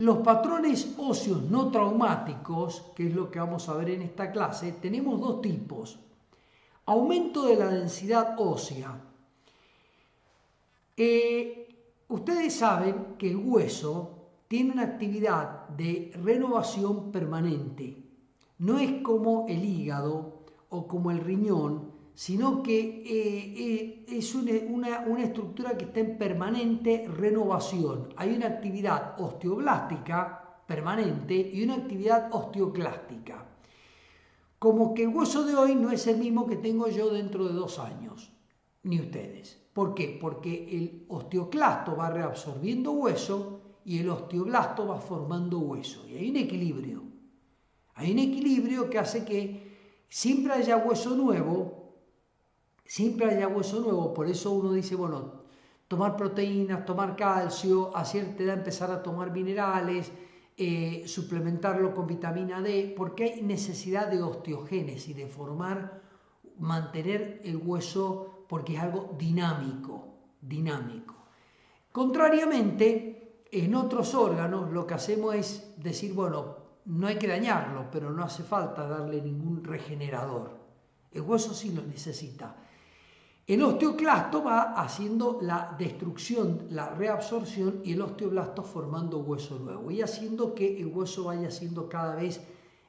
Los patrones óseos no traumáticos, que es lo que vamos a ver en esta clase, tenemos dos tipos. Aumento de la densidad ósea. Ustedes saben que el hueso tiene una actividad de renovación permanente. No es como el hígado o como el riñón, sino que es una estructura que está en permanente renovación. Hay una actividad osteoblástica permanente y una actividad osteoclástica. Como que el hueso de hoy no es el mismo que tengo yo dentro de 2 años, ni ustedes. ¿Por qué? Porque el osteoclasto va reabsorbiendo hueso y el osteoblasto va formando hueso. Y hay un equilibrio. Hay un equilibrio que hace que siempre haya hueso nuevo. Por eso uno dice, bueno, tomar proteínas, tomar calcio, a cierta edad empezar a tomar minerales, suplementarlo con vitamina D, porque hay necesidad de osteogénesis, de mantener el hueso, porque es algo dinámico. Contrariamente, en otros órganos lo que hacemos es decir, bueno, no hay que dañarlo, pero no hace falta darle ningún regenerador. El hueso sí lo necesita. El osteoclasto va haciendo la destrucción, la reabsorción, y el osteoblasto formando hueso nuevo y haciendo que el hueso vaya siendo cada vez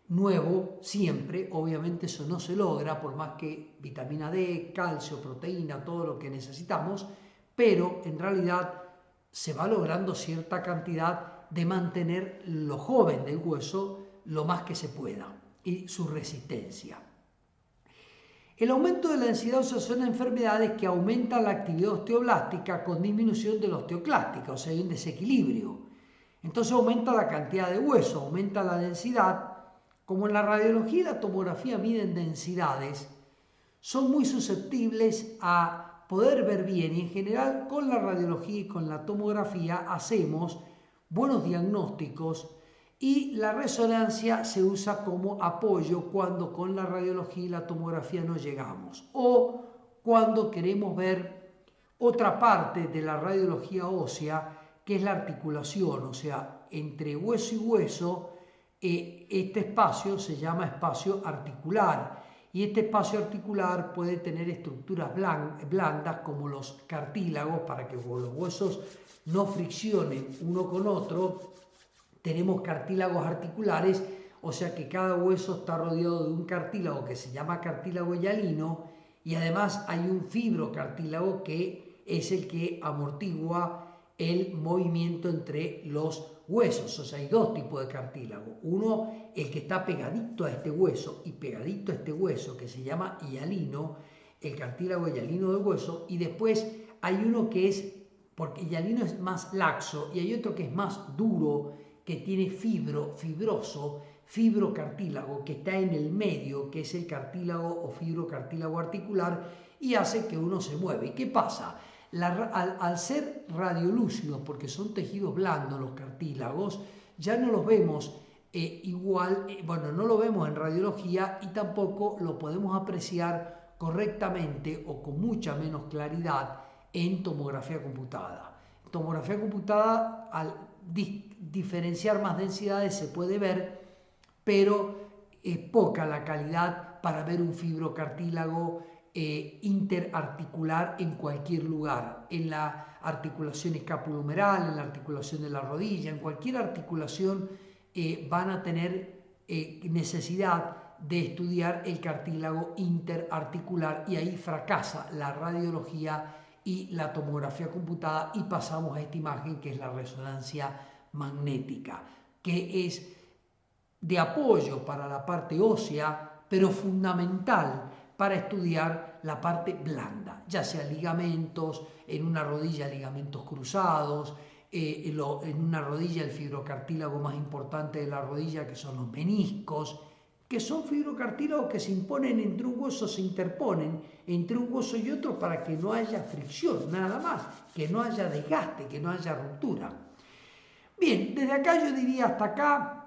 nuevo siempre. Obviamente eso no se logra por más que vitamina D, calcio, proteína, todo lo que necesitamos, pero en realidad se va logrando cierta cantidad de mantener lo joven del hueso lo más que se pueda y su resistencia. El aumento de la densidad ósea son enfermedades que aumentan la actividad osteoblástica con disminución de la osteoclástica, o sea, hay un desequilibrio. Entonces aumenta la cantidad de hueso, aumenta la densidad. Como en la radiología y la tomografía miden densidades, son muy susceptibles a poder ver bien, y en general con la radiología y con la tomografía hacemos buenos diagnósticos, y la resonancia se usa como apoyo cuando con la radiología y la tomografía no llegamos, o cuando queremos ver otra parte de la radiología ósea, que es la articulación, o sea, entre hueso y hueso. Este espacio se llama espacio articular, y este espacio articular puede tener estructuras blandas como los cartílagos, para que los huesos no friccionen uno con otro. Tenemos cartílagos articulares, o sea que cada hueso está rodeado de un cartílago que se llama cartílago hialino, y además hay un fibrocartílago que es el que amortigua el movimiento entre los huesos. O sea, hay dos tipos de cartílago. Uno, el que está pegadito a este hueso y pegadito a este hueso, que se llama hialino, el cartílago hialino del hueso, y después hay uno que es, porque hialino es más laxo, y hay otro que es más duro, que tiene fibrocartílago, que está en el medio, que es el cartílago o fibrocartílago articular, y hace que uno se mueva. ¿Y qué pasa? Al ser radiolúcidos, porque son tejidos blandos los cartílagos, ya no los vemos igual, no lo vemos en radiología, y tampoco lo podemos apreciar correctamente o con mucha menos claridad en tomografía computada. En tomografía computada, al diferenciar más densidades se puede ver, pero es poca la calidad para ver un fibrocartílago interarticular en cualquier lugar, en la articulación escapulohumeral, en la articulación de la rodilla, en cualquier articulación van a tener necesidad de estudiar el cartílago interarticular, y ahí fracasa la radiología y la tomografía computada, y pasamos a esta imagen que es la resonancia magnética, que es de apoyo para la parte ósea, pero fundamental para estudiar la parte blanda, ya sea ligamentos, en una rodilla ligamentos cruzados, en una rodilla el fibrocartílago más importante de la rodilla, que son los meniscos, que son fibrocartílagos que se imponen entre un hueso, se interponen entre un hueso y otro para que no haya fricción, nada más, que no haya desgaste, que no haya ruptura. Bien, desde acá yo diría hasta acá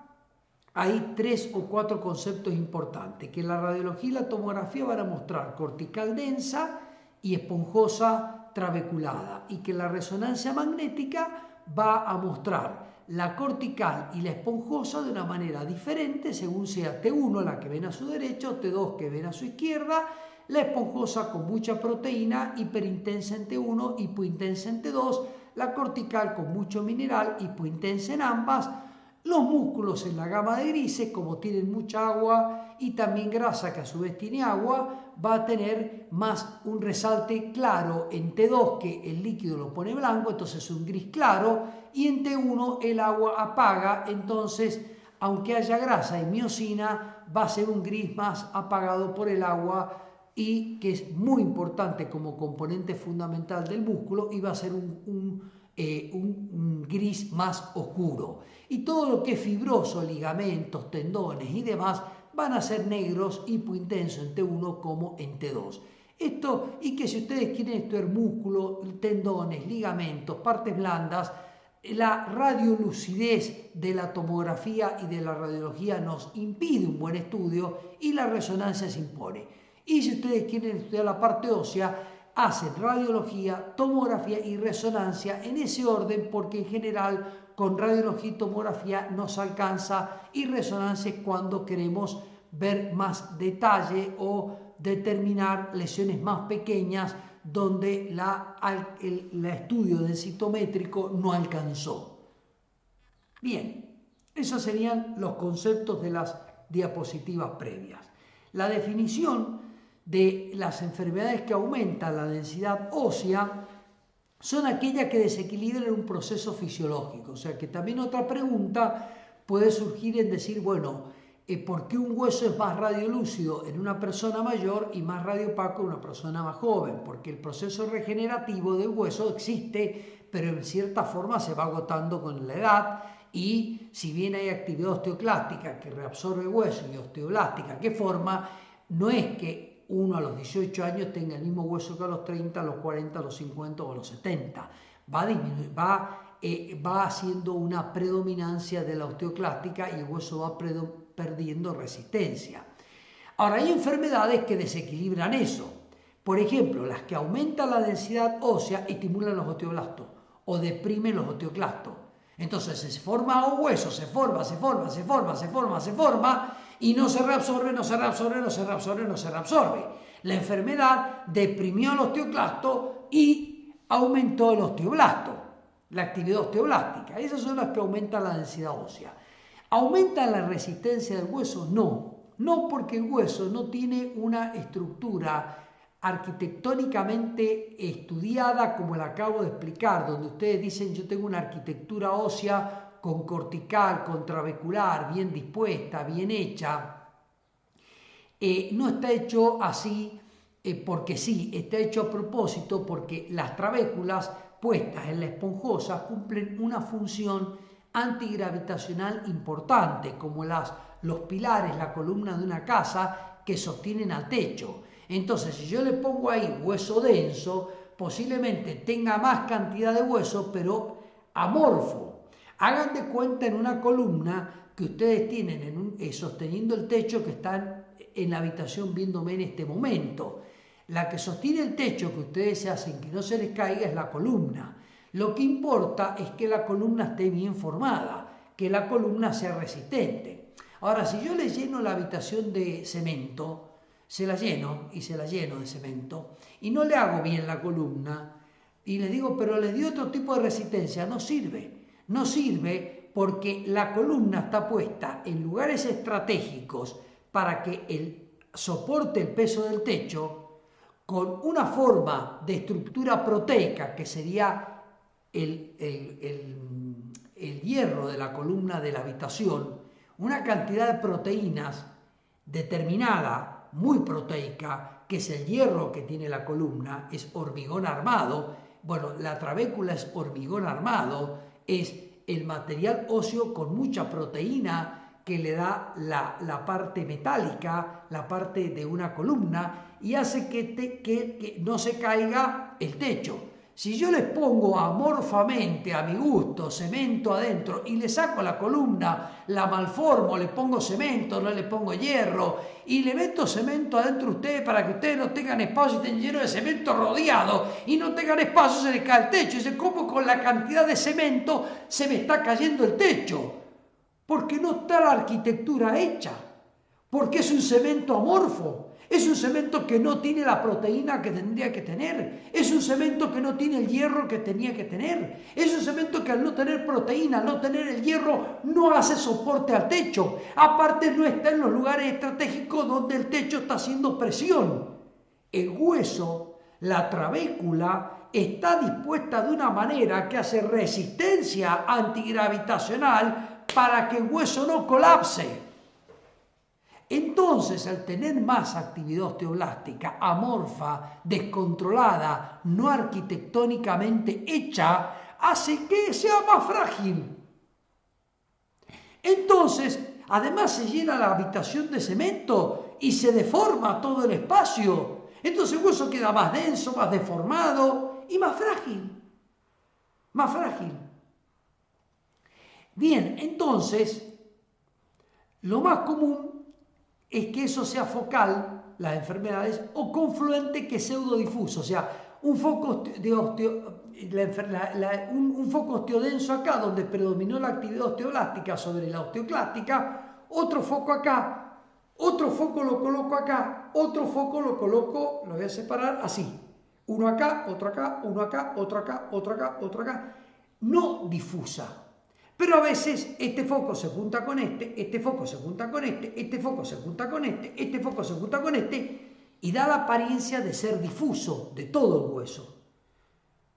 hay 3 o 4 conceptos importantes, que la radiología y la tomografía van a mostrar cortical densa y esponjosa trabeculada, y que la resonancia magnética va a mostrar la cortical y la esponjosa de una manera diferente según sea T1, la que ven a su derecha, T2 que ven a su izquierda, la esponjosa con mucha proteína, hiperintensa en T1, hipointensa en T2, la cortical con mucho mineral, hipointensa en ambas, los músculos en la gama de grises, como tienen mucha agua y también grasa que a su vez tiene agua, va a tener más un resalte claro en T2, que el líquido lo pone blanco, entonces es un gris claro, y en T1 el agua apaga, entonces aunque haya grasa y miosina, va a ser un gris más apagado por el agua y que es muy importante como componente fundamental del músculo y va a ser un gris más oscuro. Y todo lo que es fibroso, ligamentos, tendones y demás, van a ser negros, hipointenso en T1 como en T2. Esto, y que si ustedes quieren estudiar músculo, tendones, ligamentos, partes blandas, la radiolucidez de la tomografía y de la radiología nos impide un buen estudio y la resonancia se impone. Y si ustedes quieren estudiar la parte ósea, hacen radiología, tomografía y resonancia en ese orden, porque en general con radiología y tomografía nos alcanza, y resonancia es cuando queremos ver más detalle o determinar lesiones más pequeñas donde el estudio densitométrico no alcanzó. Bien, esos serían los conceptos de las diapositivas previas. La definición de las enfermedades que aumentan la densidad ósea son aquellas que desequilibran un proceso fisiológico. O sea que también otra pregunta puede surgir en decir, bueno, ¿por qué un hueso es más radiolúcido en una persona mayor y más radiopaco en una persona más joven? Porque el proceso regenerativo del hueso existe, pero en cierta forma se va agotando con la edad, y si bien hay actividad osteoclástica que reabsorbe hueso y osteoblástica que forma, no es que uno a los 18 años tenga el mismo hueso que a los 30, a los 40, a los 50 o a los 70. Va haciendo una predominancia de la osteoclástica y el hueso va perdiendo resistencia. Ahora, hay enfermedades que desequilibran eso. Por ejemplo, las que aumentan la densidad ósea estimulan los osteoblastos o deprimen los osteoclastos. Entonces se forma un hueso, se forma y no se reabsorbe. La enfermedad deprimió el osteoclasto y aumentó el osteoblasto, la actividad osteoblástica. Esas son las que aumentan la densidad ósea. ¿Aumenta la resistencia del hueso? No, porque el hueso no tiene una estructura arquitectónicamente estudiada como la acabo de explicar, donde ustedes dicen yo tengo una arquitectura ósea con cortical, contravecular, bien dispuesta, bien hecha. No está hecho así porque sí, está hecho a propósito porque las trabéculas puestas en la esponjosa cumplen una función antigravitacional importante, como los pilares, la columna de una casa que sostienen al techo. Entonces, si yo le pongo ahí hueso denso, posiblemente tenga más cantidad de hueso, pero amorfo. Hagan de cuenta en una columna que ustedes tienen sosteniendo el techo, que están en la habitación viéndome en este momento. La que sostiene el techo que ustedes se hacen que no se les caiga es la columna. Lo que importa es que la columna esté bien formada, que la columna sea resistente. Ahora, si yo les lleno la habitación de cemento, se la lleno de cemento y no le hago bien la columna y les digo, pero le di otro tipo de resistencia, no sirve porque la columna está puesta en lugares estratégicos para que soporte el peso del techo con una forma de estructura proteica que sería el hierro de la columna de la habitación, una cantidad de proteínas determinada, muy proteica, que es el hierro que tiene la columna, es hormigón armado. Bueno, la trabécula es hormigón armado, es el material óseo con mucha proteína que le da la parte metálica, la parte de una columna, y hace que no se caiga el techo. Si yo les pongo amorfamente, a mi gusto, cemento adentro y le saco la columna, la malformo, le pongo cemento, no le pongo hierro y le meto cemento adentro a ustedes para que ustedes no tengan espacio y estén llenos de cemento rodeado y no tengan espacio, se les cae el techo. Y dice, ¿cómo con la cantidad de cemento se me está cayendo el techo? Porque no está la arquitectura hecha, porque es un cemento amorfo. Es un cemento que no tiene la proteína que tendría que tener. Es un cemento que no tiene el hierro que tenía que tener. Es un cemento que al no tener proteína, al no tener el hierro, no hace soporte al techo. Aparte no está en los lugares estratégicos donde el techo está haciendo presión. El hueso, la trabécula, está dispuesta de una manera que hace resistencia antigravitacional para que el hueso no colapse. Entonces, al tener más actividad osteoblástica, amorfa, descontrolada, no arquitectónicamente hecha, hace que sea más frágil. Entonces, además se llena la habitación de cemento y se deforma todo el espacio. Entonces el hueso queda más denso, más deformado y más frágil. Más frágil. Bien, entonces, lo más común es que eso sea focal, las enfermedades, o confluente que pseudodifuso, o sea, un foco un foco osteodenso acá, donde predominó la actividad osteoblástica sobre la osteoclástica, otro foco acá, otro foco lo coloco acá, otro foco lo coloco, lo voy a separar así, uno acá, otro acá, uno acá, otro acá, otro acá, otro acá, no difusa. Pero a veces este foco se junta con este foco se junta con este foco se junta con este foco se junta con y da la apariencia de ser difuso de todo el hueso.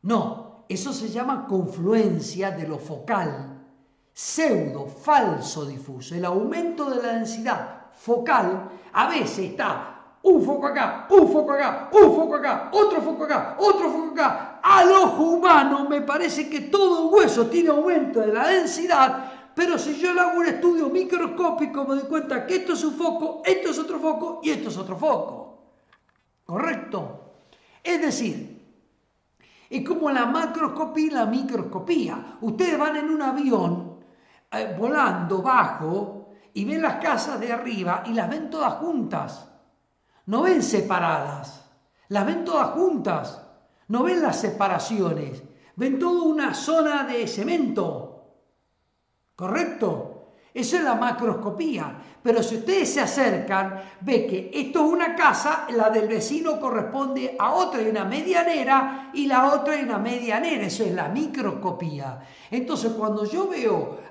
No, eso se llama confluencia de lo focal, pseudo, falso difuso. El aumento de la densidad focal a veces está un foco acá, un foco acá, un foco acá, otro foco acá, otro foco acá. Al ojo humano me parece que todo el hueso tiene aumento de la densidad, pero si yo le hago un estudio microscópico me doy cuenta que esto es un foco, esto es otro foco y esto es otro foco. ¿Correcto? Es decir, es como la macroscopía y la microscopía. Ustedes van en un avión volando bajo y ven las casas de arriba y las ven todas juntas. No ven separadas, las ven todas juntas. No ven las separaciones, ven toda una zona de cemento, ¿correcto? Eso es la macroscopía, pero si ustedes se acercan, ve que esto es una casa, la del vecino corresponde a otra, hay una medianera y la otra hay una medianera, eso es la microscopía. Entonces cuando yo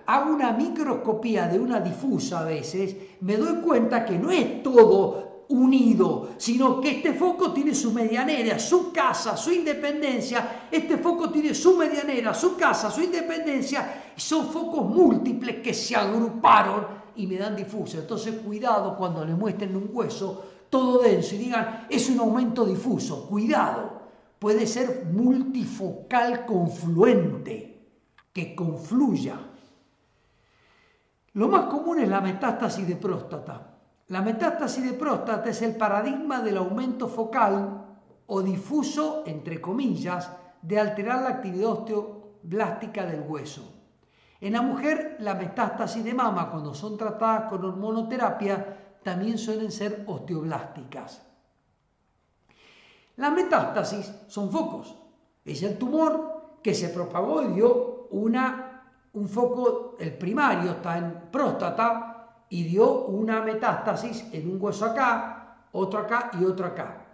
hago una microscopía de una difusa a veces, me doy cuenta que no es todo unido, sino que este foco tiene su medianera, su casa, su independencia, este foco tiene su medianera, su casa, su independencia, y son focos múltiples que se agruparon y me dan difuso. Entonces cuidado cuando le muestren un hueso todo denso y digan es un aumento difuso, cuidado, puede ser multifocal confluente, que confluya. Lo más común es la metástasis de próstata. La metástasis de próstata es el paradigma del aumento focal o difuso, entre comillas, de alterar la actividad osteoblástica del hueso. En la mujer, la metástasis de mama, cuando son tratadas con hormonoterapia, también suelen ser osteoblásticas. Las metástasis son focos. Es el tumor que se propagó y dio un foco, el primario está en próstata, y dio una metástasis en un hueso acá, otro acá y otro acá.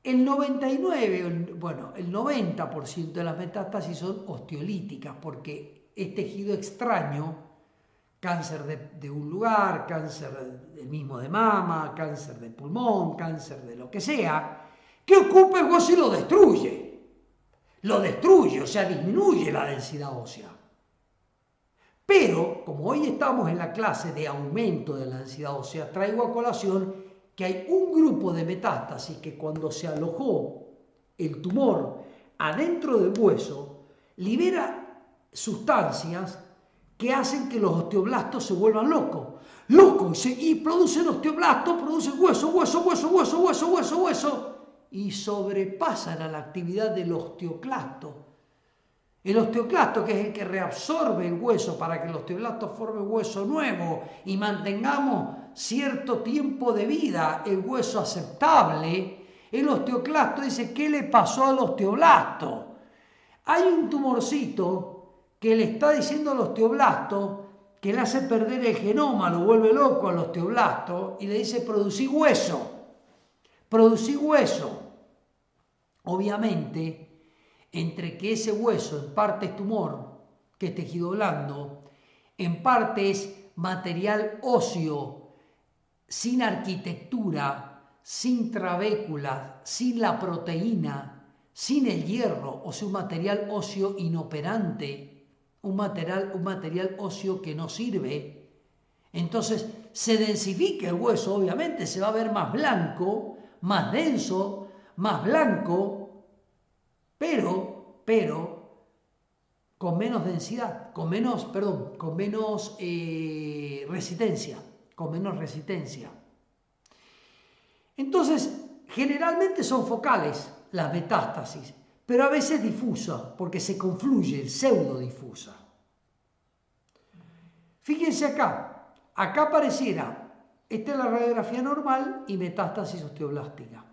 El 90% de las metástasis son osteolíticas porque es tejido extraño, cáncer de un lugar, cáncer del mismo de mama, cáncer de pulmón, cáncer de lo que sea, que ocupa el hueso y lo destruye. Lo destruye, o sea, disminuye la densidad ósea. Pero, como hoy estamos en la clase de aumento de la densidad ósea, traigo a colación que hay un grupo de metástasis que cuando se alojó el tumor adentro del hueso, libera sustancias que hacen que los osteoblastos se vuelvan locos, y producen osteoblastos, producen hueso, y sobrepasan a la actividad del osteoclasto. El osteoclasto, que es el que reabsorbe el hueso para que el osteoblasto forme hueso nuevo y mantengamos cierto tiempo de vida el hueso aceptable, el osteoclasto dice: ¿qué le pasó al osteoblasto? Hay un tumorcito que le está diciendo al osteoblasto que le hace perder el genoma, lo vuelve loco al osteoblasto y le dice: producí hueso, producí hueso. Obviamente, entre que ese hueso en parte es tumor, que es tejido blando, en parte es material óseo, sin arquitectura, sin trabéculas, sin la proteína, sin el hierro, o sea, un material óseo inoperante, un material óseo que no sirve. Entonces se densifica el hueso, obviamente se va a ver más blanco, más denso, más blanco, pero con menos densidad, con menos resistencia, Entonces, generalmente son focales las metástasis, pero a veces difusa, porque se confluye, pseudodifusa. Fíjense acá apareciera, esta es la radiografía normal y metástasis osteoblástica.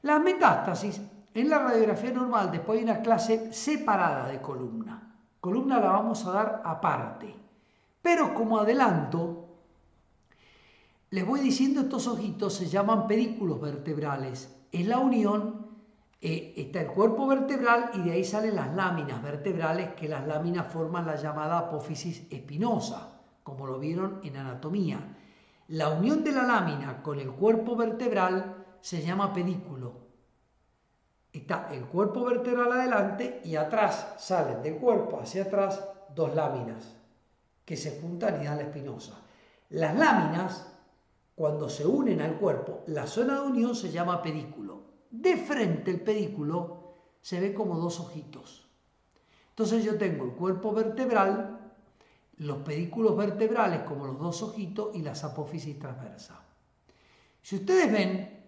Las metástasis en la radiografía normal, después hay una clase separada de columna. Columna la vamos a dar aparte. Pero como adelanto, les voy diciendo, estos ojitos se llaman pedículos vertebrales. Es la unión, está el cuerpo vertebral y de ahí salen las láminas vertebrales, que las láminas forman la llamada apófisis espinosa, como lo vieron en anatomía. La unión de la lámina con el cuerpo vertebral se llama pedículo. Está el cuerpo vertebral adelante y atrás salen del cuerpo hacia atrás dos láminas que se juntan y dan la espinosa. Las láminas, cuando se unen al cuerpo, la zona de unión se llama pedículo. De frente el pedículo se ve como dos ojitos. Entonces yo tengo el cuerpo vertebral, los pedículos vertebrales como los dos ojitos y las apófisis transversas. Si ustedes ven,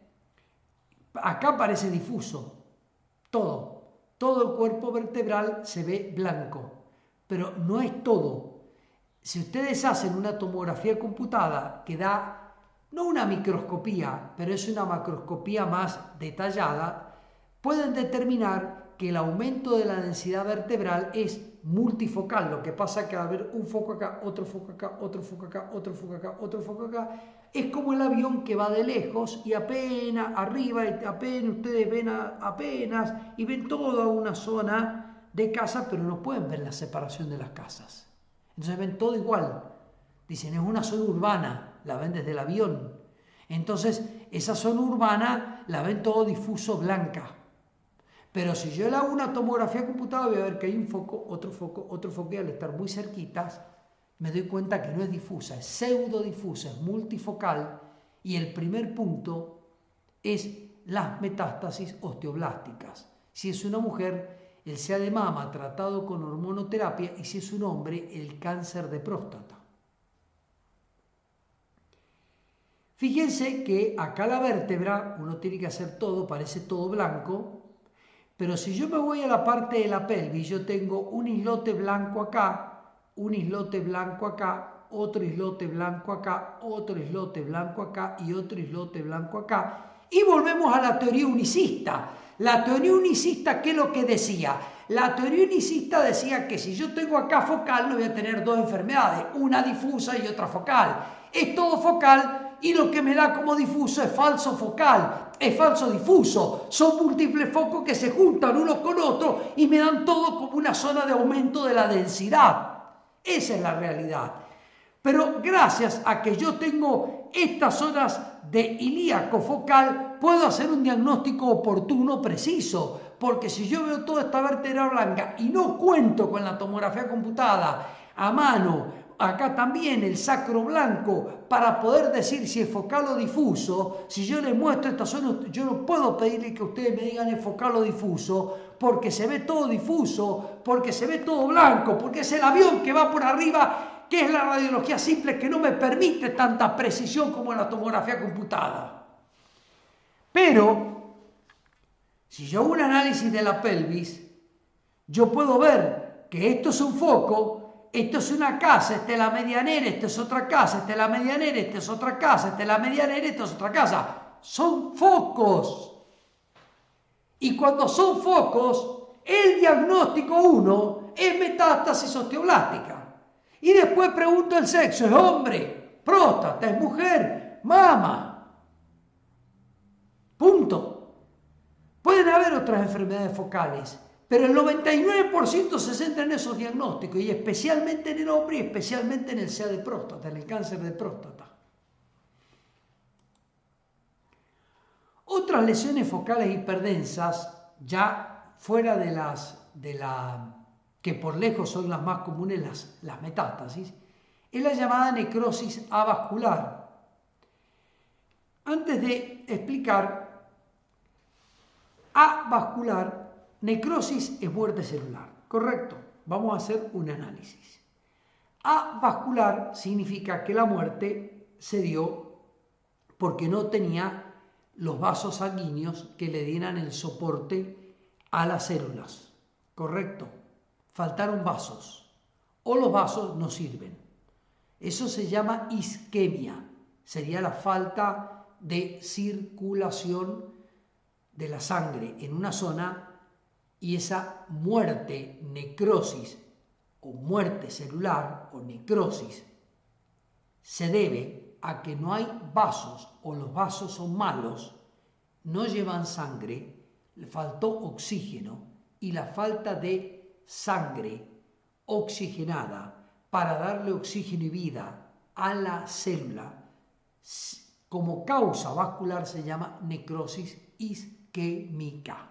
acá parece difuso. Todo el cuerpo vertebral se ve blanco, pero no es todo. Si ustedes hacen una tomografía computada que da, no una microscopía, pero es una macroscopía más detallada, pueden determinar que el aumento de la densidad vertebral es multifocal. Lo que pasa es que va a haber un foco acá, otro foco acá, otro foco acá, otro foco acá, otro foco acá. Es como el avión que va de lejos y apenas arriba, y apenas ustedes ven apenas y ven toda una zona de casa, pero no pueden ver la separación de las casas. Entonces ven todo igual. Dicen, es una zona urbana, la ven desde el avión. Entonces esa zona urbana la ven todo difuso, blanca. Pero si yo le hago una tomografía computada, voy a ver que hay un foco, otro foco, y al estar muy cerquitas, me doy cuenta que no es difusa, es pseudodifusa, es multifocal, y el primer punto es las metástasis osteoblásticas. Si es una mujer, el SEA de mama tratado con hormonoterapia, y si es un hombre, el cáncer de próstata. Fíjense que acá la vértebra, uno tiene que hacer todo, parece todo blanco, pero si yo me voy a la parte de la pelvis, yo tengo un islote blanco acá, un islote blanco acá, otro islote blanco acá, otro islote blanco acá y otro islote blanco acá. Y volvemos a la teoría unicista. La teoría unicista, ¿qué es lo que decía? La teoría unicista decía que si yo tengo acá focal, no voy a tener dos enfermedades, una difusa y otra focal. Es todo focal y lo que me da como difuso es falso focal, es falso difuso. Son múltiples focos que se juntan uno con otro y me dan todo como una zona de aumento de la densidad. Esa es la realidad. Pero gracias a que yo tengo estas zonas de ilíaco focal, puedo hacer un diagnóstico oportuno, preciso. Porque si yo veo toda esta vértebra blanca y no cuento con la tomografía computada a mano, acá también el sacro blanco, para poder decir si es focal o difuso, si yo les muestro esta zona, yo no puedo pedirle que ustedes me digan es focal o difuso, porque se ve todo difuso, porque se ve todo blanco, porque es el avión que va por arriba, que es la radiología simple, que no me permite tanta precisión como la tomografía computada. Pero Si yo hago un análisis de la pelvis, yo puedo ver que esto es un foco, esto es una casa, esta es la medianera, esta es otra casa, esta es la medianera, esta es otra casa, esta es la medianera, esta es otra casa. Son focos. Y cuando son focos, el diagnóstico 1 es metástasis osteoblástica. Y después pregunto el sexo, ¿es hombre? Próstata, ¿es mujer? Mama. Punto. Pueden haber otras enfermedades focales, pero el 99% se centra en esos diagnósticos, y especialmente en el hombre y especialmente en el SEA de próstata, en el cáncer de próstata. Otras lesiones focales hiperdensas, ya fuera que por lejos son las más comunes, las metástasis, es la llamada necrosis avascular. Antes de explicar, avascular, necrosis es muerte celular, ¿correcto? Vamos a hacer un análisis. Avascular significa que la muerte se dio porque no tenía los vasos sanguíneos que le dieran el soporte a las células, ¿correcto? Faltaron vasos o los vasos no sirven. Eso se llama isquemia, sería la falta de circulación de la sangre en una zona, y esa muerte, necrosis o muerte celular o necrosis se debe a que no hay vasos o los vasos son malos, no llevan sangre, le faltó oxígeno, y la falta de sangre oxigenada para darle oxígeno y vida a la célula como causa vascular se llama necrosis isquémica.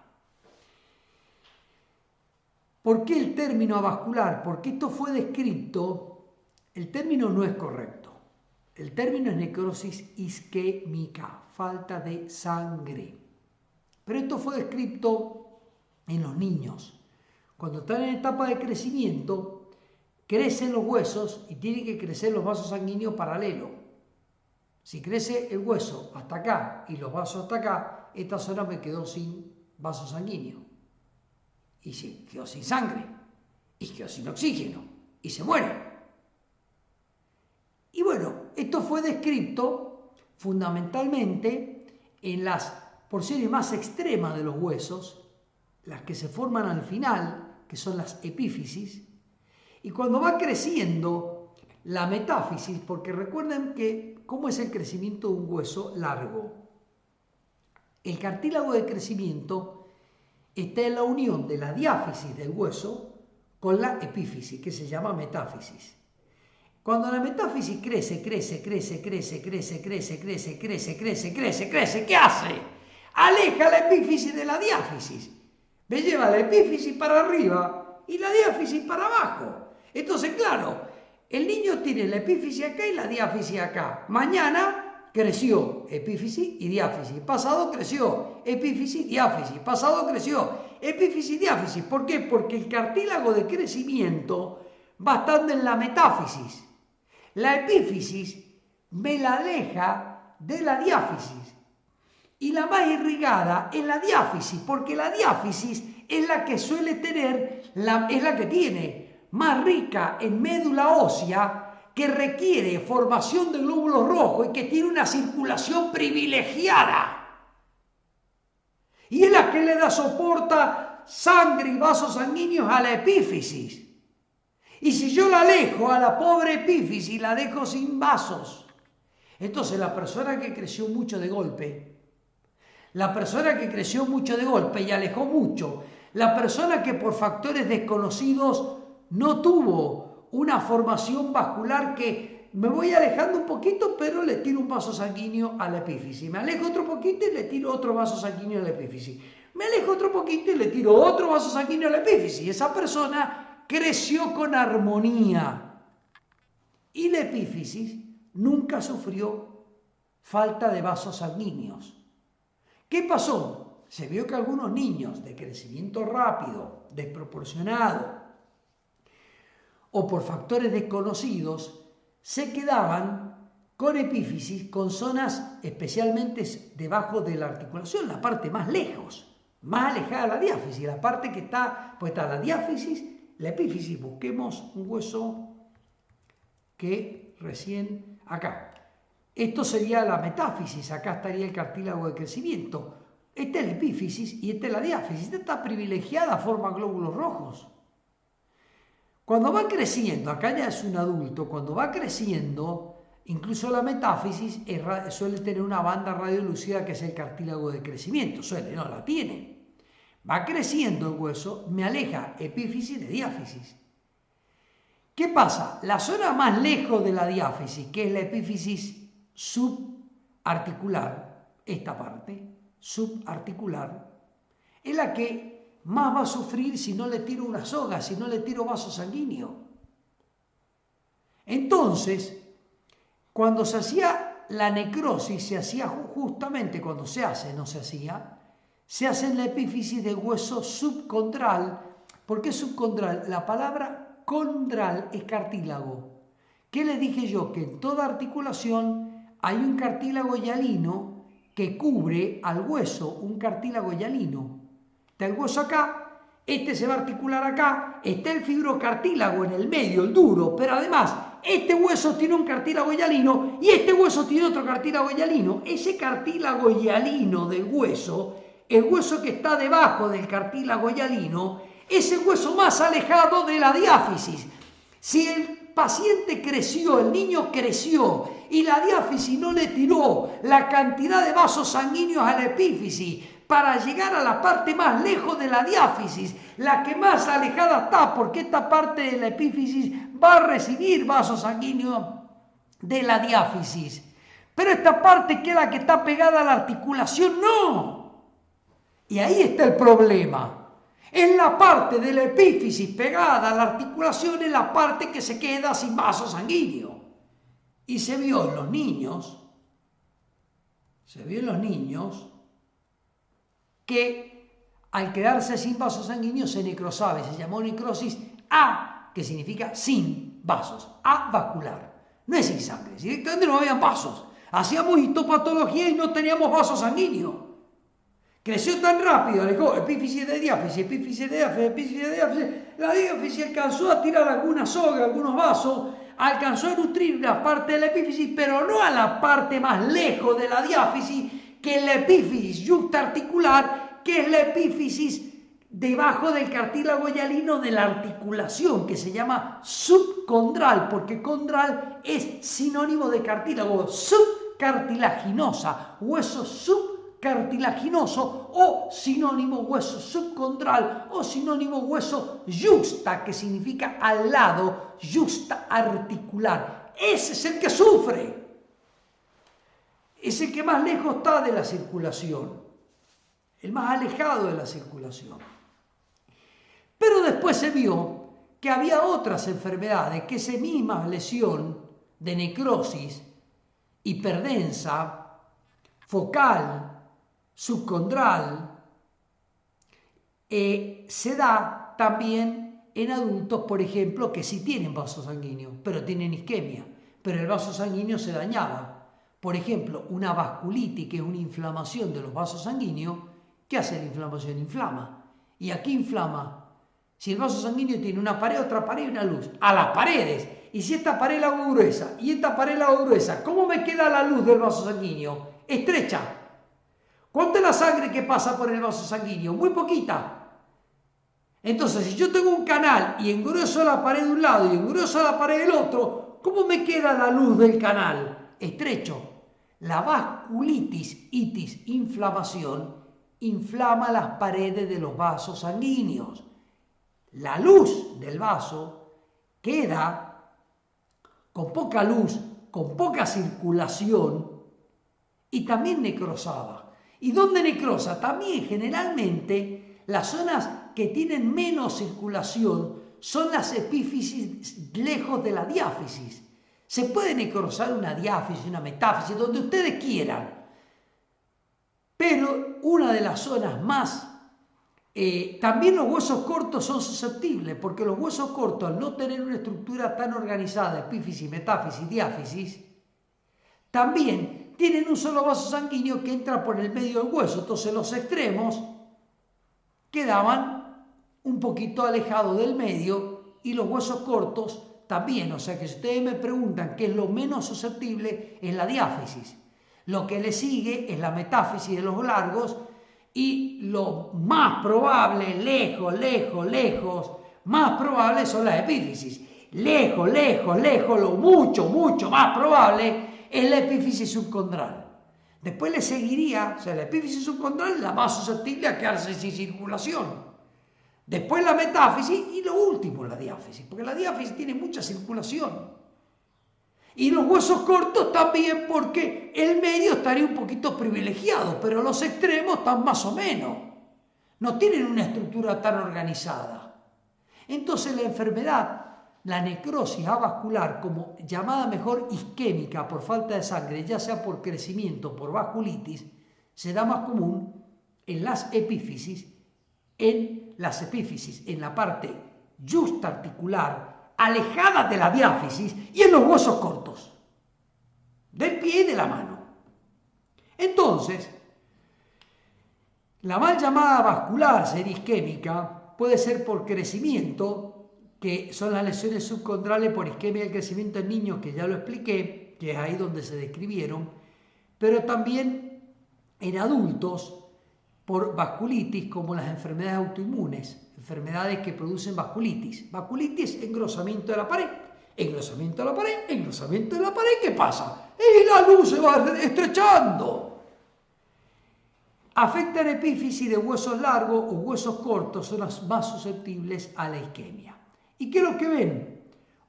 ¿Por qué el término avascular? Porque esto fue descrito, el término no es correcto. El término es necrosis isquémica, falta de sangre. Pero esto fue descrito en los niños. Cuando están en etapa de crecimiento, crecen los huesos y tienen que crecer los vasos sanguíneos paralelos. Si crece el hueso hasta acá y los vasos hasta acá, esta zona me quedó sin vasos sanguíneos. Y se quedó sin sangre. Y quedó sin oxígeno. Y se muere. Y bueno, esto fue descrito fundamentalmente en las porciones más extremas de los huesos, las que se forman al final, que son las epífisis, y cuando va creciendo la metáfisis, porque recuerden que cómo es el crecimiento de un hueso largo. El cartílago de crecimiento está en la unión de la diáfisis del hueso con la epífisis, que se llama metáfisis. Cuando la metáfisis crece, ¿qué hace? Aleja la epífisis de la diáfisis. Me lleva la epífisis para arriba y la diáfisis para abajo. Entonces, claro, el niño tiene la epífisis acá y la diáfisis acá. Mañana creció epífisis y diáfisis. Pasado creció epífisis, diáfisis. Pasado creció epífisis, diáfisis. ¿Por qué? Porque el cartílago de crecimiento va estando en la metáfisis. La epífisis me la aleja de la diáfisis. Y la más irrigada es la diáfisis, porque la diáfisis es la que suele tener, es la que tiene más rica en médula ósea, que requiere formación de glóbulos rojos y que tiene una circulación privilegiada. Y es la que le da soporta sangre y vasos sanguíneos a la epífisis. Y si yo la alejo a la pobre epífisis y la dejo sin vasos, entonces la persona que creció mucho de golpe, y alejó mucho, la persona que por factores desconocidos no tuvo una formación vascular, que me voy alejando un poquito, pero le tiro un vaso sanguíneo a la epífisis. Me alejo otro poquito y le tiro otro vaso sanguíneo a la epífisis. Me alejo otro poquito y le tiro otro vaso sanguíneo a la epífisis. Esa persona creció con armonía. Y la epífisis nunca sufrió falta de vasos sanguíneos. ¿Qué pasó? Se vio que algunos niños de crecimiento rápido, desproporcionado, o por factores desconocidos, se quedaban con epífisis, con zonas especialmente debajo de la articulación, la parte más lejos. más alejada de la diáfisis, la parte que está, pues está la diáfisis, la epífisis. Busquemos un hueso que recién acá. Esto sería la metáfisis, acá estaría el cartílago de crecimiento. Esta es la epífisis y esta es la diáfisis. Esta está privilegiada, forma glóbulos rojos. Cuando va creciendo, acá ya es un adulto, cuando va creciendo, incluso la metáfisis suele tener una banda radiolúcida que es el cartílago de crecimiento. No la tiene. Va creciendo el hueso, me aleja epífisis de diáfisis. ¿Qué pasa? La zona más lejos de la diáfisis, que es la epífisis subarticular, esta parte subarticular, es la que más va a sufrir si no le tiro una soga, si no le tiro vaso sanguíneo. Entonces, cuando se hacía la necrosis, se hacía justamente cuando se hace, no se hacía, se hace en la epífisis del hueso subcondral. ¿Por qué subcondral? La palabra condral es cartílago. ¿Qué les dije yo? Que en toda articulación hay un cartílago hialino que cubre al hueso, un cartílago hialino. Está el hueso acá, este se va a articular acá, está el fibrocartílago en el medio, el duro, pero además este hueso tiene un cartílago hialino y este hueso tiene otro cartílago hialino. Ese cartílago hialino del hueso, el hueso que está debajo del cartílago hialino, es el hueso más alejado de la diáfisis. Si el paciente creció, el niño creció y la diáfisis no le tiró la cantidad de vasos sanguíneos a la epífisis para llegar a la parte más lejos de la diáfisis, la que más alejada está, porque esta parte de la epífisis va a recibir vasos sanguíneos de la diáfisis. Pero esta parte que es la que está pegada a la articulación, no. Y ahí está el problema. En la parte de la epífisis pegada a la articulación es la parte que se queda sin vaso sanguíneo. Y se vio en los niños, que al quedarse sin vasos sanguíneos se necrosaba y se llamó necrosis A, que significa sin vasos, avascular. No es sin sangre, directamente no habían vasos. Hacíamos histopatología y no teníamos vasos sanguíneos. Creció tan rápido, alejó epífisis de diáfisis, epífisis de diáfisis, epífisis de diáfisis. La diáfisis alcanzó a tirar alguna soga, algunos vasos, alcanzó a nutrir una parte de la epífisis, pero no a la parte más lejos de la diáfisis, que es la epífisis yuxtaarticular, que es la epífisis debajo del cartílago hialino de la articulación, que se llama subcondral, porque condral es sinónimo de cartílago, subcartilaginosa, hueso subcartilaginoso o sinónimo hueso subcondral o sinónimo hueso yuxta, que significa al lado, yuxtaarticular. Ese es el que sufre. Es el que más lejos está de la circulación, el más alejado de la circulación. Pero después se vio que había otras enfermedades, que esa misma lesión de necrosis hiperdensa, focal, subcondral, se da también en adultos, por ejemplo, que sí tienen vasos sanguíneos, pero tienen isquemia, pero el vaso sanguíneo se dañaba. Por ejemplo, una vasculitis, que es una inflamación de los vasos sanguíneos. ¿Qué hace la inflamación? Inflama. ¿Y a qué inflama? Si el vaso sanguíneo tiene una pared, otra pared y una luz. A las paredes. Y si esta pared la hago gruesa y esta pared la hago gruesa, ¿cómo me queda la luz del vaso sanguíneo? Estrecha. ¿Cuánta es la sangre que pasa por el vaso sanguíneo? Muy poquita. Entonces, si yo tengo un canal y engrueso la pared de un lado y engrueso la pared del otro, ¿cómo me queda la luz del canal? Estrecho. La vasculitis, itis, inflamación, inflama las paredes de los vasos sanguíneos. La luz del vaso queda con poca luz, con poca circulación y también necrosaba. ¿Y dónde necrosa? También generalmente las zonas que tienen menos circulación son las epífisis lejos de la diáfisis. Se puede necrosar una diáfisis, una metáfisis, donde ustedes quieran. Pero una de las zonas más... también los huesos cortos son susceptibles, porque los huesos cortos, al no tener una estructura tan organizada, epífisis, metáfisis, diáfisis, también tienen un solo vaso sanguíneo que entra por el medio del hueso. Entonces los extremos quedaban un poquito alejados del medio y los huesos cortos también. O sea que si ustedes me preguntan qué es lo menos susceptible, es la diáfisis. Lo que le sigue es la metáfisis de los largos y lo más probable, lejos, más probable son las epífisis. Lejos, lo mucho más probable es la epífisis subcondral. Después le seguiría, o sea, la epífisis subcondral es la más susceptible a quedarse sin circulación. Después la metáfisis y lo último la diáfisis, porque la diáfisis tiene mucha circulación. Y los huesos cortos también porque el medio estaría un poquito privilegiado, pero los extremos están más o menos. No tienen una estructura tan organizada. Entonces la enfermedad, la necrosis avascular, como llamada mejor isquémica por falta de sangre, ya sea por crecimiento o por vasculitis, se da más común en las epífisis, en la parte justarticular, alejadas de la diáfisis y en los huesos cortos, del pie y de la mano. Entonces, la mal llamada vascular ser isquémica puede ser por crecimiento, que son las lesiones subcondrales por isquemia del crecimiento en niños, que ya lo expliqué, que es ahí donde se describieron, pero también en adultos por vasculitis, como las enfermedades autoinmunes, enfermedades que producen vasculitis. Vasculitis, engrosamiento de la pared, ¿qué pasa? Y la luz se va estrechando. Afectan epífisis de huesos largos o huesos cortos, son las más susceptibles a la isquemia. ¿Y qué es lo que ven?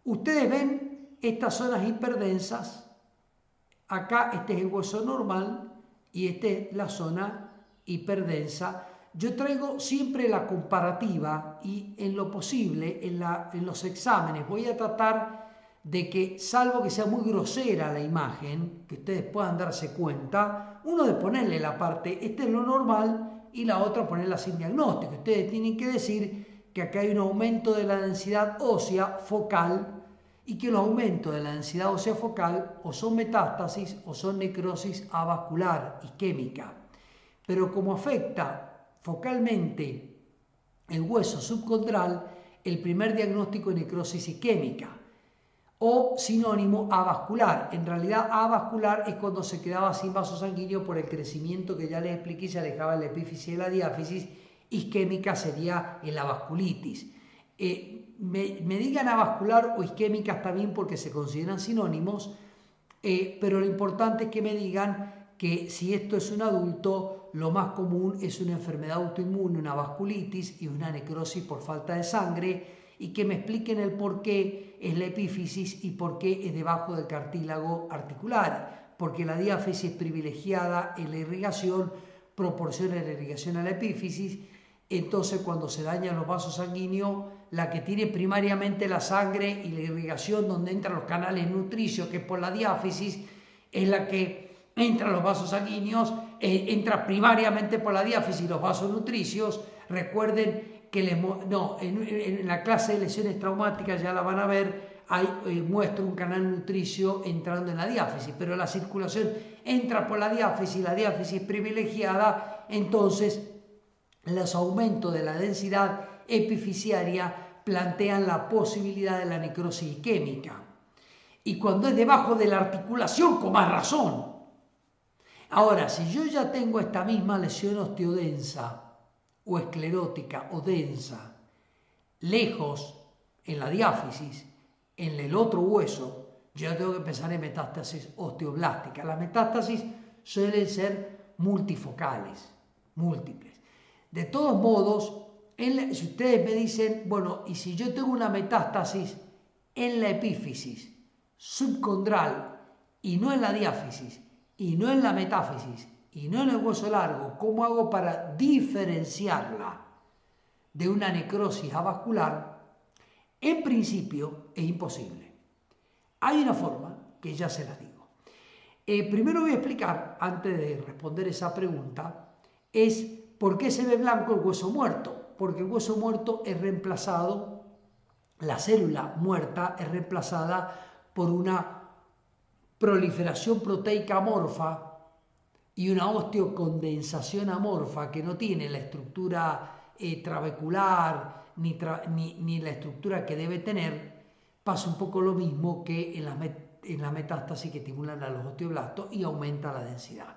Ustedes ven estas zonas hiperdensas. Acá este es el hueso normal y esta es la zona hiperdensa. Yo traigo siempre la comparativa y en lo posible en los exámenes voy a tratar de que, salvo que sea muy grosera la imagen, que ustedes puedan darse cuenta, uno de ponerle la parte, este es lo normal, y la otra ponerla sin diagnóstico. Ustedes tienen que decir que acá hay un aumento de la densidad ósea focal y que los aumentos de la densidad ósea focal o son metástasis o son necrosis avascular isquémica. Pero como afecta focalmente el hueso subcondral, el primer diagnóstico es necrosis isquémica o sinónimo avascular. En realidad avascular es cuando se quedaba sin vaso sanguíneo por el crecimiento que ya les expliqué, se alejaba la epífisis de la diáfisis. Isquémica sería la vasculitis. Me digan avascular o isquémica está bien porque se consideran sinónimos, pero lo importante es que me digan que si esto es un adulto, lo más común es una enfermedad autoinmune, una vasculitis y una necrosis por falta de sangre, y que me expliquen el por qué es la epífisis y por qué es debajo del cartílago articular, porque la diáfisis privilegiada en la irrigación proporciona la irrigación a la epífisis. Entonces cuando se dañan los vasos sanguíneos, la que tiene primariamente la sangre y la irrigación donde entran los canales nutricios, que es por la diáfisis, es la que entra los vasos sanguíneos, entra primariamente por la diáfisis los vasos nutricios. Recuerden que en la clase de lesiones traumáticas ya la van a ver, muestro un canal nutricio entrando en la diáfisis, pero la circulación entra por la diáfisis privilegiada, entonces los aumentos de la densidad epifisiaria plantean la posibilidad de la necrosis isquémica. Y cuando es debajo de la articulación, con más razón. Ahora, si yo ya tengo esta misma lesión osteodensa o esclerótica o densa, lejos en la diáfisis, en el otro hueso, yo tengo que pensar en metástasis osteoblástica. Las metástasis suelen ser multifocales, múltiples. De todos modos, si ustedes me dicen, bueno, y si yo tengo una metástasis en la epífisis subcondral y no en la diáfisis, y no en la metáfisis, y no en el hueso largo, ¿cómo hago para diferenciarla de una necrosis avascular? En principio es imposible. Hay una forma que ya se las digo. Primero voy a explicar, antes de responder esa pregunta, es por qué se ve blanco el hueso muerto. Porque el hueso muerto es reemplazado, la célula muerta es reemplazada por una proliferación proteica amorfa y una osteocondensación amorfa que no tiene la estructura trabecular, ni la estructura que debe tener, pasa un poco lo mismo que en la metástasis que estimulan a los osteoblastos y aumenta la densidad.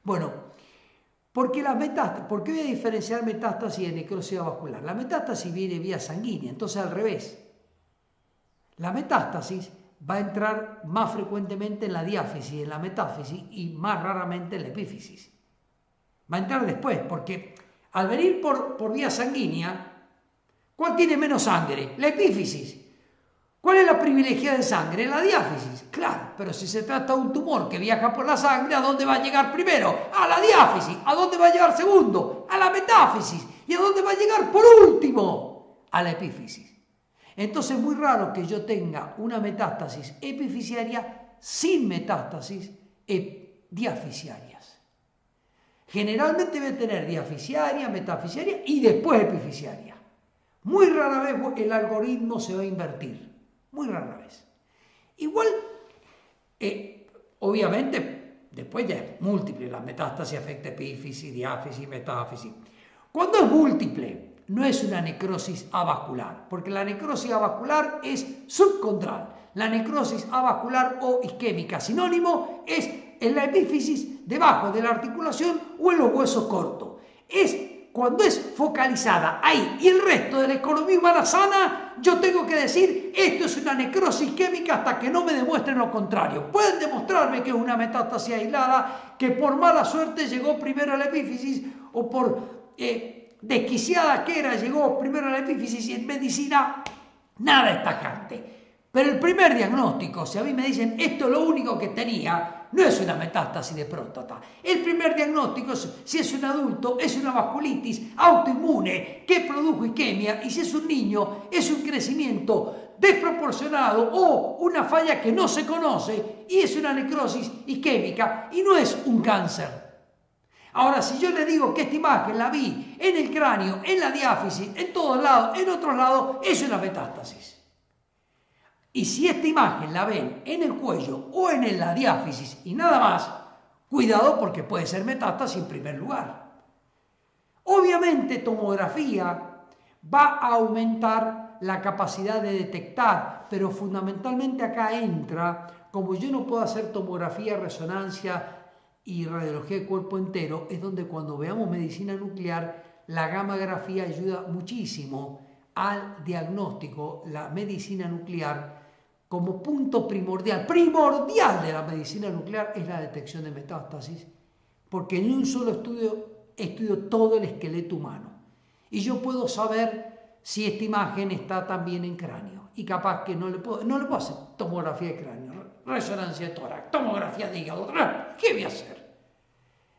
Bueno, ¿por qué voy a diferenciar metástasis de necrosis vascular? La metástasis viene vía sanguínea, entonces al revés. La metástasis va a entrar más frecuentemente en la diáfisis, en la metáfisis y más raramente en la epífisis. Va a entrar después, porque al venir por vía sanguínea, ¿cuál tiene menos sangre? La epífisis. ¿Cuál es la privilegiada de sangre? La diáfisis. Claro, pero si se trata de un tumor que viaja por la sangre, ¿a dónde va a llegar primero? A la diáfisis. ¿A dónde va a llegar segundo? A la metáfisis. ¿Y a dónde va a llegar por último? A la epífisis. Entonces es muy raro que yo tenga una metástasis epifisiaria sin metástasis diafisiarias. Generalmente voy a tener diafisiaria, metafisiaria y después epifisiaria. Muy rara vez el algoritmo se va a invertir. Muy rara vez. Igual, obviamente, después ya es múltiple. La metástasis afecta epífisis, diáfisis, metáfisis. Cuando es múltiple, no es una necrosis avascular, porque la necrosis avascular es subcondral. La necrosis avascular o isquémica, sinónimo, es en la epífisis debajo de la articulación o en los huesos cortos. Es cuando es focalizada ahí y el resto de la economía humana sana, yo tengo que decir, esto es una necrosis isquémica hasta que no me demuestren lo contrario. Pueden demostrarme que es una metástasis aislada, que por mala suerte llegó primero a la epífisis o por desquiciada que era, llegó primero a la epífisis y en medicina nada es tajante. Pero el primer diagnóstico, si a mí me dicen esto es lo único que tenía, no es una metástasis de próstata. El primer diagnóstico, si es un adulto, es una vasculitis autoinmune que produjo isquemia, y si es un niño, es un crecimiento desproporcionado o una falla que no se conoce y es una necrosis isquémica y no es un cáncer. Ahora, si yo le digo que esta imagen la vi en el cráneo, en la diáfisis, en todos lados, en otros lados, es una metástasis. Y si esta imagen la ven en el cuello o en la diáfisis y nada más, cuidado porque puede ser metástasis en primer lugar. Obviamente, tomografía va a aumentar la capacidad de detectar, pero fundamentalmente acá entra, como yo no puedo hacer tomografía, resonancia y radiología de cuerpo entero, es donde cuando veamos medicina nuclear, la gammagrafía ayuda muchísimo al diagnóstico. La medicina nuclear como punto primordial de la medicina nuclear es la detección de metástasis, porque en un solo estudio todo el esqueleto humano. Y yo puedo saber si esta imagen está también en cráneo. Y capaz que no le puedo hacer tomografía de cráneo, resonancia de tórax, tomografía de hígado. ¿Qué voy a hacer?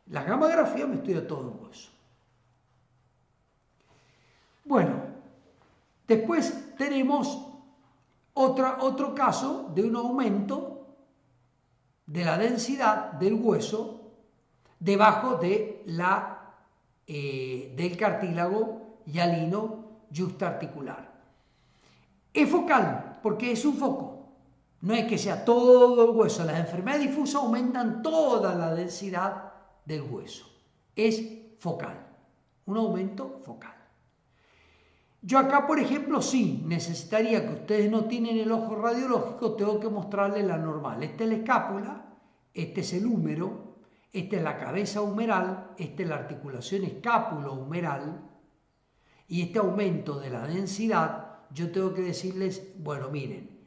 La gammagrafía me estudia todo el hueso. Bueno, después tenemos otro caso de un aumento de la densidad del hueso debajo de del cartílago hialino yuxtaarticular. Es focal porque es un foco. No es que sea todo el hueso. Las enfermedades difusas aumentan toda la densidad del hueso. Es focal. Un aumento focal. Yo acá, por ejemplo, sí necesitaría, que ustedes no tienen el ojo radiológico, tengo que mostrarles la normal. Esta es la escápula, este es el húmero, esta es la cabeza humeral, esta es la articulación escápulo-humeral, y este aumento de la densidad, yo tengo que decirles, bueno, miren,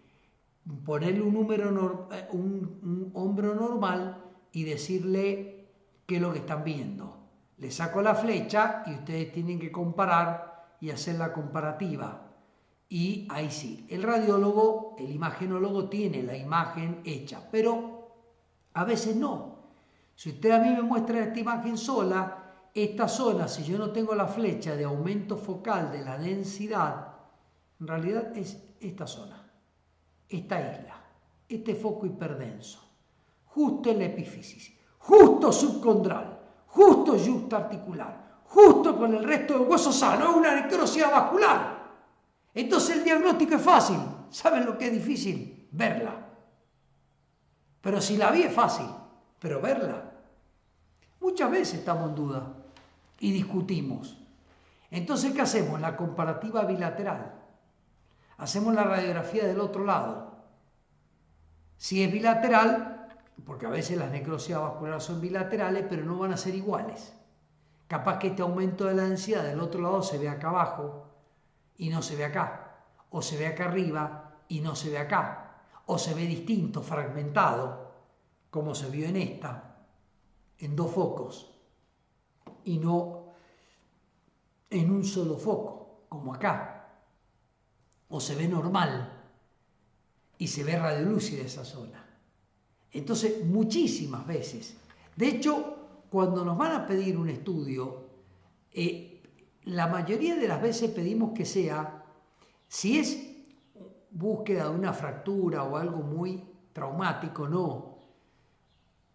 ponerle un hombro normal y decirle qué es lo que están viendo. Le saco la flecha y ustedes tienen que comparar y hacer la comparativa. Y ahí sí, el radiólogo, el imagenólogo tiene la imagen hecha, pero a veces no. Si usted a mí me muestra esta imagen sola, esta zona, si yo no tengo la flecha de aumento focal de la densidad, en realidad es esta zona, esta isla, este foco hiperdenso, justo en la epífisis, justo subcondral, justo yuxtaarticular, justo con el resto del hueso sano, es una necrosis vascular. Entonces el diagnóstico es fácil. ¿Saben lo que es difícil? Verla. Pero si la vi es fácil, pero verla. Muchas veces estamos en duda y discutimos. Entonces, ¿qué hacemos? La comparativa bilateral. Hacemos la radiografía del otro lado. Si es bilateral, porque a veces las necrosis vasculares son bilaterales, pero no van a ser iguales. Capaz que este aumento de la densidad del otro lado se ve acá abajo y no se ve acá. O se ve acá arriba y no se ve acá. O se ve distinto, fragmentado, como se vio en esta, en 2 focos. Y no en un solo foco, como acá. O se ve normal y se ve radiolúcida esa zona. Entonces, muchísimas veces. De hecho, cuando nos van a pedir un estudio, la mayoría de las veces pedimos que sea, si es búsqueda de una fractura o algo muy traumático, no.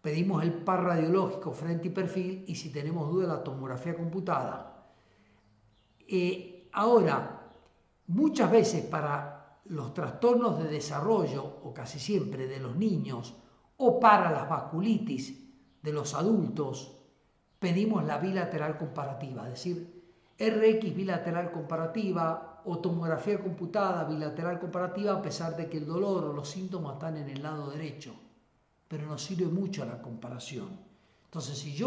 Pedimos el par radiológico frente y perfil, y si tenemos duda, la tomografía computada. Ahora, muchas veces para los trastornos de desarrollo, o casi siempre de los niños, o para las vasculitis de los adultos, pedimos la bilateral comparativa, es decir, RX bilateral comparativa o tomografía computada bilateral comparativa, a pesar de que el dolor o los síntomas están en el lado derecho, pero nos sirve mucho la comparación. Entonces, si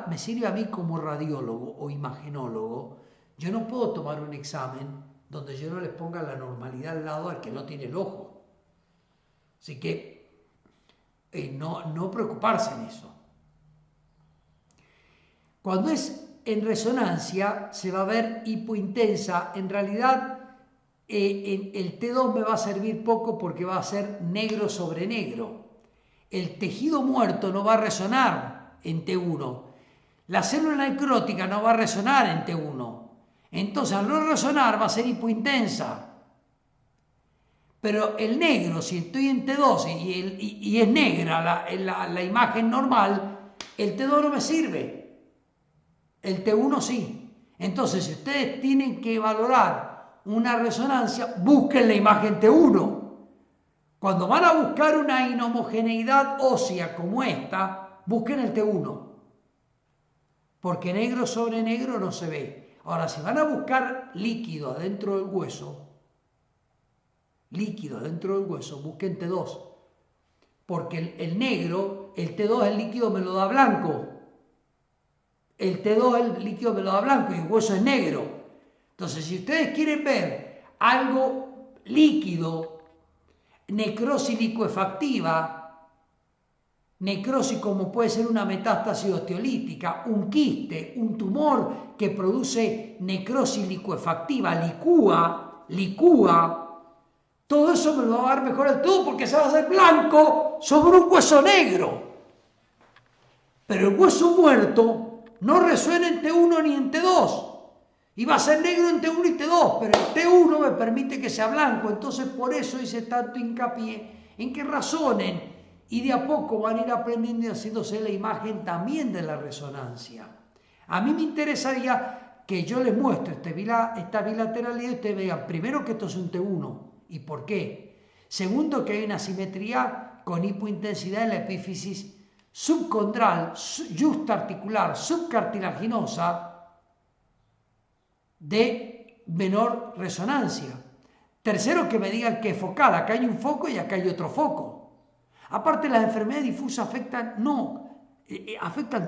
me sirve a mí como radiólogo o imagenólogo, yo no puedo tomar un examen donde yo no les ponga la normalidad al lado al que no tiene el ojo. Así que no preocuparse en eso. Cuando es en resonancia se va a ver hipointensa. En realidad el T2 me va a servir poco porque va a ser negro sobre negro. El tejido muerto no va a resonar en T1. La célula necrótica no va a resonar en T1. Entonces, al no resonar va a ser hipointensa. Pero el negro, si estoy en T2 y es negra la imagen normal, el T2 no me sirve. El T1 sí. Entonces, si ustedes tienen que valorar una resonancia, busquen la imagen T1. Cuando van a buscar una inhomogeneidad ósea como esta, busquen el T1. Porque negro sobre negro no se ve. Ahora, si van a buscar líquido adentro del hueso, busquen T2. Porque el negro, el T2 el líquido me lo da blanco. El T2 el líquido me lo da blanco y el hueso es negro. Entonces, si ustedes quieren ver algo líquido, necrosis licuefactiva, necrosis como puede ser una metástasis osteolítica, un quiste, un tumor que produce necrosis licuefactiva, licúa, todo eso me lo va a dar mejor el T2 porque se va a hacer blanco sobre un hueso negro. Pero el hueso muerto no resuena en T1 ni en T2. Y va a ser negro en T1 y T2, pero el T1 me permite que sea blanco. Entonces, por eso hice tanto hincapié en que razonen y de a poco van a ir aprendiendo y haciéndose la imagen también de la resonancia. A mí me interesaría que yo les muestre esta bilateralidad y ustedes vean, primero, que esto es un T1 y por qué. Segundo, que hay una simetría con hipointensidad en la epífisis subcondral, juxtaarticular, subcartilaginosa, de menor resonancia. Tercero, que me digan que es focal. Acá hay un foco y acá hay otro foco. Aparte, las enfermedades difusas afectan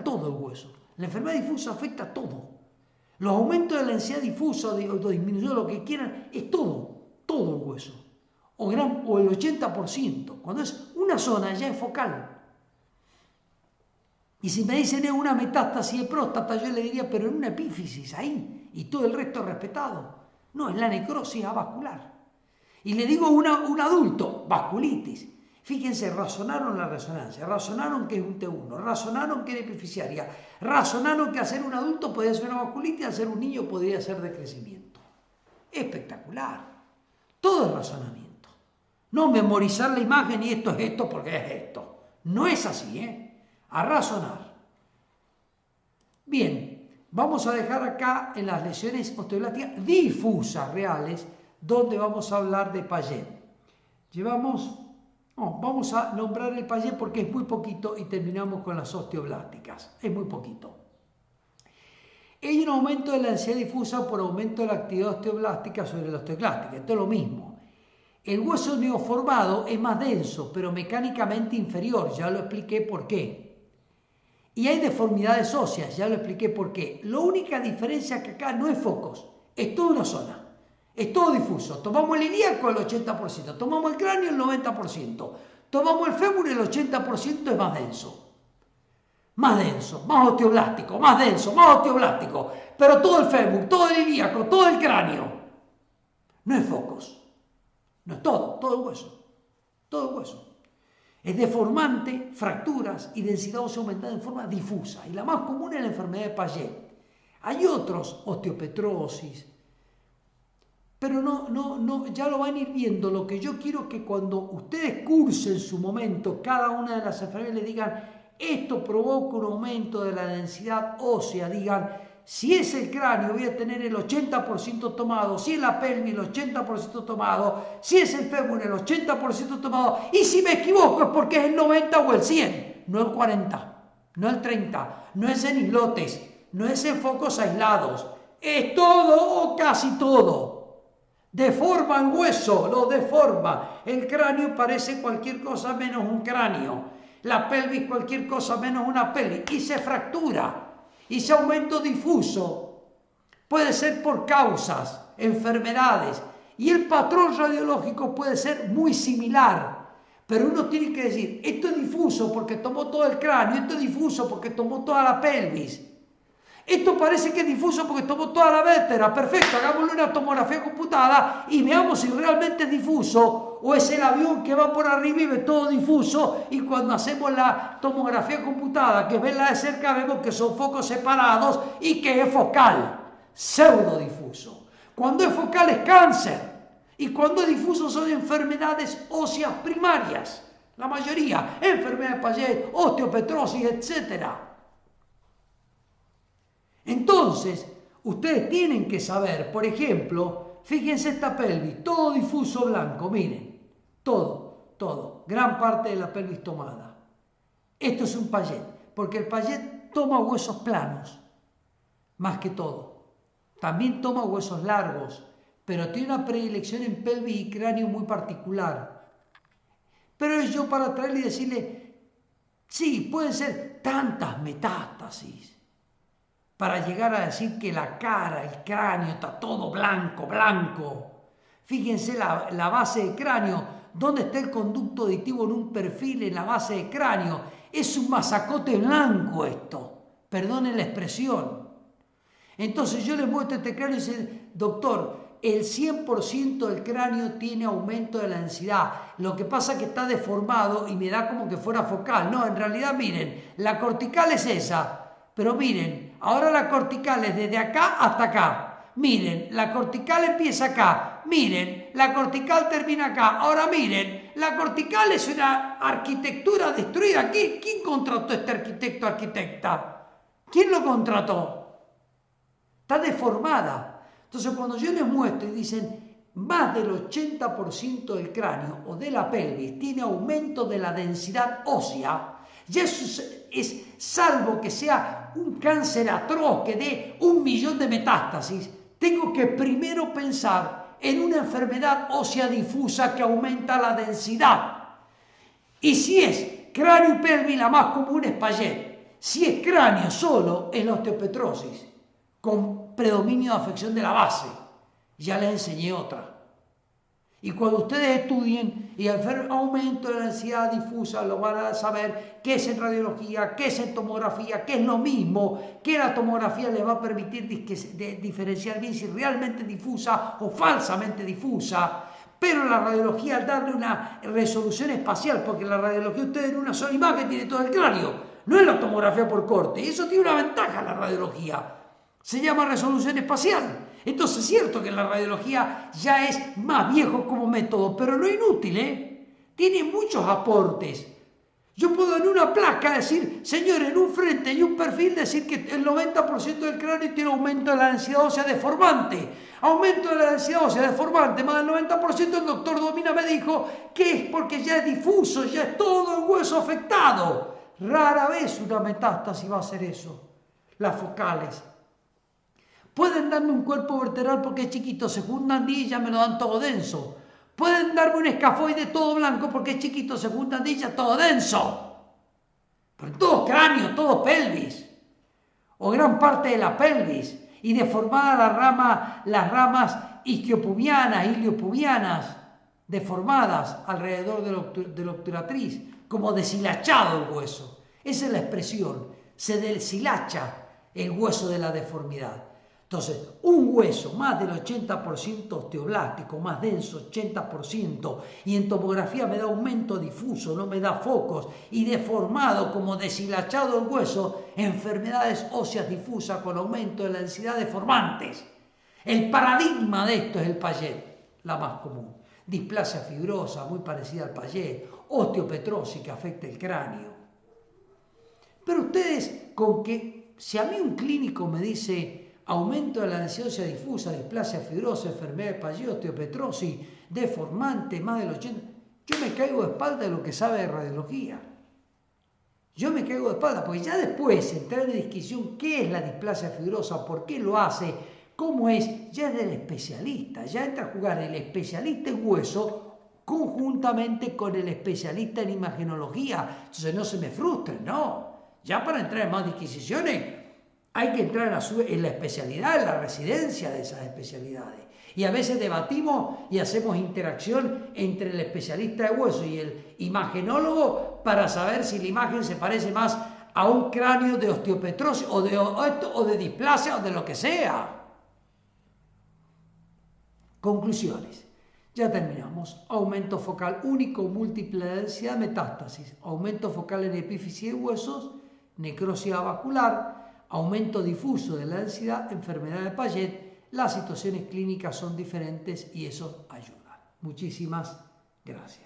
todo el hueso. La enfermedad difusa afecta todo. Los aumentos de la densidad difusa o disminución, lo que quieran, es todo el hueso. O el 80%. Cuando es una zona ya es focal. Y si me dicen es una metástasis de próstata, yo le diría, pero en una epífisis, ahí, y todo el resto respetado. No, es la necrosis avascular. Y le digo a un adulto, vasculitis. Fíjense, razonaron la resonancia, razonaron que es un T1, razonaron que era epificiaria, razonaron que hacer un adulto podía ser una vasculitis, hacer un niño podría ser de crecimiento. Espectacular. Todo es razonamiento. No memorizar la imagen y esto es esto porque es esto. No es así, A razonar. Bien, vamos a dejar acá en las lesiones osteoblásticas difusas reales, donde vamos a hablar de Payet. Vamos a nombrar el Payet porque es muy poquito y terminamos con las osteoblásticas. Es muy poquito. Hay un aumento de la densidad difusa por aumento de la actividad osteoblástica sobre la osteoclástica. Esto es lo mismo. El hueso neoformado es más denso, pero mecánicamente inferior. Ya lo expliqué por qué. Y hay deformidades óseas. Ya lo expliqué por qué. La única diferencia es que acá no es focos. Es toda una zona. Es todo difuso. Tomamos el ilíaco el 80%. Tomamos el cráneo el 90%. Tomamos el fémur el 80% es más denso. Más denso, más osteoblástico, más denso, más osteoblástico. Pero todo el fémur, todo el ilíaco, todo el cráneo. No es focos. No es todo el hueso. Todo el hueso. Es deformante, fracturas y densidad ósea aumentada en forma difusa. Y la más común es la enfermedad de Paget. Hay otros, osteopetrosis. Pero no, ya lo van a ir viendo. Lo que yo quiero es que cuando ustedes cursen su momento, cada una de las enfermedades le digan, esto provoca un aumento de la densidad ósea, digan, si es el cráneo voy a tener el 80% tomado, si es la pelvis el 80% tomado, si es el fémur el 80% tomado, y si me equivoco es porque es el 90 o el 100, no el 40, no el 30, no es en islotes, no es en focos aislados, es todo o casi todo. Deforma el hueso, lo deforma. El cráneo parece cualquier cosa menos un cráneo. La pelvis cualquier cosa menos una pelvis. Y se fractura. Y ese aumento difuso puede ser por causas, enfermedades. Y el patrón radiológico puede ser muy similar. Pero uno tiene que decir, esto es difuso porque tomó todo el cráneo, esto es difuso porque tomó toda la pelvis. Esto parece que es difuso porque tomó toda la vértebra. Perfecto, hagámosle una tomografía computada y veamos si realmente es difuso o es el avión que va por arriba y ve todo difuso, y cuando hacemos la tomografía computada, que verla de cerca, vemos que son focos separados y que es focal, pseudodifuso. Cuando es focal es cáncer, y cuando es difuso son enfermedades óseas primarias, la mayoría, enfermedad de Paget, osteopetrosis, etcétera. Entonces, ustedes tienen que saber, por ejemplo, fíjense esta pelvis, todo difuso blanco, miren, todo, gran parte de la pelvis tomada. Esto es un Paget, porque el Paget toma huesos planos, más que todo. También toma huesos largos, pero tiene una predilección en pelvis y cráneo muy particular. Pero es yo para traerle y decirle, sí, pueden ser tantas metástasis, para llegar a decir que la cara, el cráneo está todo blanco. Fíjense la base del cráneo, ¿dónde está el conducto auditivo en un perfil en la base del cráneo? Es un masacote blanco esto, perdonen la expresión. Entonces yo les muestro este cráneo y dicen, doctor, el 100% del cráneo tiene aumento de la densidad. Lo que pasa es que está deformado y me da como que fuera focal. No, en realidad miren, la cortical es esa. Pero miren, ahora la cortical es desde acá hasta acá. Miren, la cortical empieza acá. Miren, la cortical termina acá. Ahora miren, la cortical es una arquitectura destruida. ¿Quién contrató a este arquitecto, arquitecta? ¿Quién lo contrató? Está deformada. Entonces cuando yo les muestro y dicen más del 80% del cráneo o de la pelvis tiene aumento de la densidad ósea, y eso es, salvo que sea un cáncer atroz que dé 1 millón de metástasis, tengo que primero pensar en una enfermedad ósea difusa que aumenta la densidad. Y si es cráneo y pelvis, la más común es Paget. Si es cráneo solo, es la osteopetrosis, con predominio de afección de la base. Ya les enseñé otra. Y cuando ustedes estudien y el aumento de la densidad difusa, lo van a saber qué es en radiología, qué es en tomografía, qué es lo mismo, que la tomografía les va a permitir diferenciar bien si realmente es difusa o falsamente difusa. Pero la radiología, al darle una resolución espacial, porque la radiología ustedes en una sola imagen tiene todo el cráneo, no es la tomografía por corte, y eso tiene una ventaja la radiología, se llama resolución espacial. Entonces es cierto que la radiología ya es más viejo como método, pero no inútil, ¿eh? Tiene muchos aportes. Yo puedo en una placa decir, señor, en un frente y un perfil decir que el 90% del cráneo tiene aumento de la densidad ósea deformante. Aumento de la densidad ósea deformante más del 90%, el doctor Domina me dijo que es porque ya es difuso, ya es todo el hueso afectado. Rara vez una metástasis va a hacer eso. Las focales. Pueden darme un cuerpo vertebral porque es chiquito, se juntan 10 y ya me lo dan todo denso. Pueden darme un escafoide todo blanco porque es chiquito, se juntan 10 y ya todo denso. Pero todo cráneo, todo pelvis. O gran parte de la pelvis. Y deformadas las ramas isquiopubianas, iliopubianas, deformadas alrededor de la obturatriz, como deshilachado el hueso. Esa es la expresión, se deshilacha el hueso de la deformidad. Entonces, un hueso más del 80% osteoblástico, más denso, 80%, y en tomografía me da aumento difuso, no me da focos, y deformado como deshilachado el hueso, enfermedades óseas difusas con aumento de la densidad de formantes. El paradigma de esto es el Payet, la más común. Displasia fibrosa, muy parecida al Payet, osteopetrosis que afecta el cráneo. Pero ustedes, con que, si a mí un clínico me dice aumento de la densidad ósea difusa, displasia fibrosa, enfermedad de Payet, osteopetrosis, deformante, más del 80%, yo me caigo de espalda de lo que sabe de radiología. Yo me caigo de espalda, porque ya después entrar en discusión qué es la displasia fibrosa, por qué lo hace, cómo es, ya es del especialista, ya entra a jugar el especialista en hueso conjuntamente con el especialista en imagenología. Entonces no se me frustren, no. Ya para entrar en más disquisiciones hay que entrar en la especialidad, en la residencia de esas especialidades. Y a veces debatimos y hacemos interacción entre el especialista de hueso y el imagenólogo para saber si la imagen se parece más a un cráneo de osteopetrosis o de displasia o de lo que sea. Conclusiones. Ya terminamos. Aumento focal único, múltiple de densidad, metástasis. Aumento focal en epífisis de huesos, necrosis avascular, aumento difuso de la densidad, enfermedad de Payet. Las situaciones clínicas son diferentes y eso ayuda. Muchísimas gracias.